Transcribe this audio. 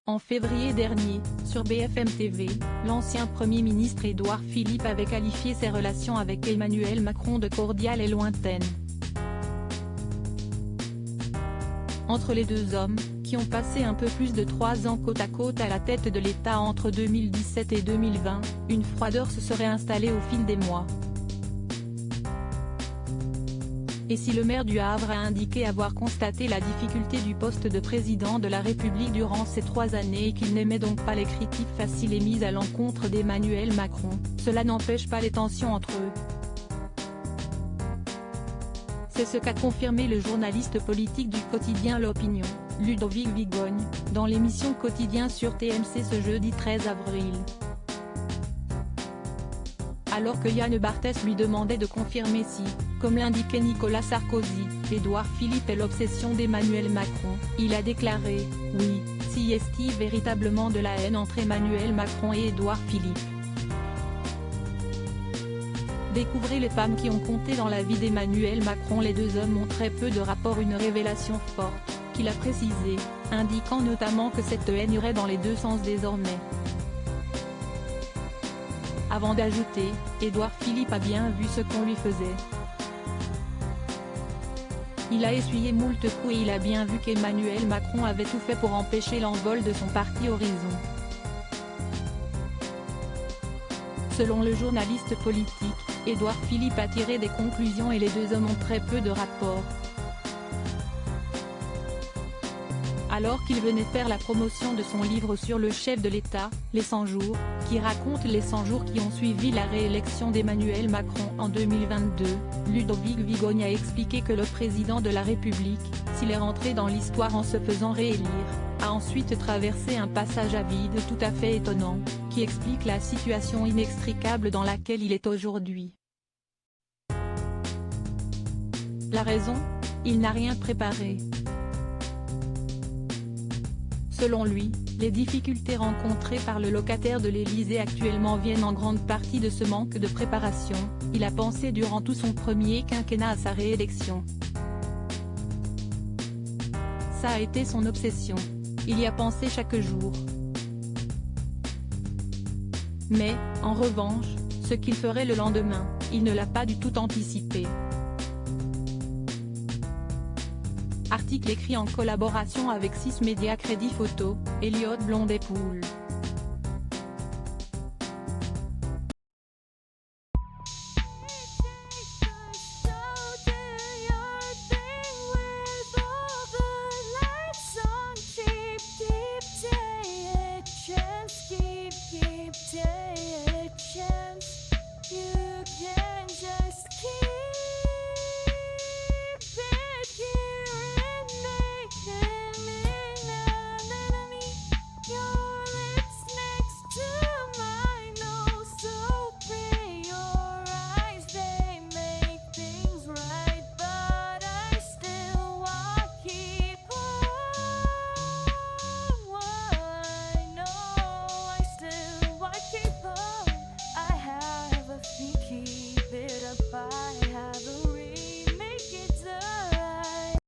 En février dernier, sur BFM TV, l'ancien Premier ministre Édouard Philippe avait qualifié ses relations avec Emmanuel Macron de cordiales et lointaines. Entre les deux hommes, qui ont passé un peu plus de 3 ans côte à côte à la tête de l'État entre 2017 et 2020, une froideur se serait installée au fil des mois. Et si le maire du Havre a indiqué avoir constaté la difficulté du poste de président de la République durant ces 3 années et qu'il n'aimait donc pas les critiques faciles émises à l'encontre d'Emmanuel Macron, cela n'empêche pas les tensions entre eux. C'est ce qu'a confirmé le journaliste politique du quotidien L'Opinion, Ludovic Vigogne, dans l'émission Quotidien sur TMC ce jeudi 13 avril. Alors que Yann Barthès lui demandait de confirmer si, comme l'indiquait Nicolas Sarkozy, Édouard Philippe est l'obsession d'Emmanuel Macron, il a déclaré « Oui, s'y est-il véritablement de la haine entre Emmanuel Macron et Édouard Philippe ?» Découvrez les femmes qui ont compté dans la vie d'Emmanuel Macron. Les deux hommes ont très peu de rapport. Une révélation forte, qu'il a précisé, indiquant notamment que cette haine irait dans les deux sens désormais. Avant d'ajouter, Édouard Philippe a bien vu ce qu'on lui faisait. Il a essuyé moult coups et il a bien vu qu'Emmanuel Macron avait tout fait pour empêcher l'envol de son parti Horizon. Selon le journaliste politique, Édouard Philippe a tiré des conclusions et les deux hommes ont très peu de rapport. Alors qu'il venait faire la promotion de son livre sur le chef de l'État, Les 100 jours, qui raconte les 100 jours qui ont suivi la réélection d'Emmanuel Macron en 2022, Ludovic Vigogne a expliqué que le président de la République, s'il est rentré dans l'histoire en se faisant réélire, a ensuite traversé un passage à vide tout à fait étonnant, qui explique la situation inextricable dans laquelle il est aujourd'hui. La raison ? Il n'a rien préparé. Selon lui, les difficultés rencontrées par le locataire de l'Élysée actuellement viennent en grande partie de ce manque de préparation. Il a pensé durant tout son premier quinquennat à sa réélection. Ça a été son obsession. Il y a pensé chaque jour. Mais, en revanche, ce qu'il ferait le lendemain, il ne l'a pas du tout anticipé. Article écrit en collaboration avec 6 médias Crédit Photo, Elliott Blondet-Poul.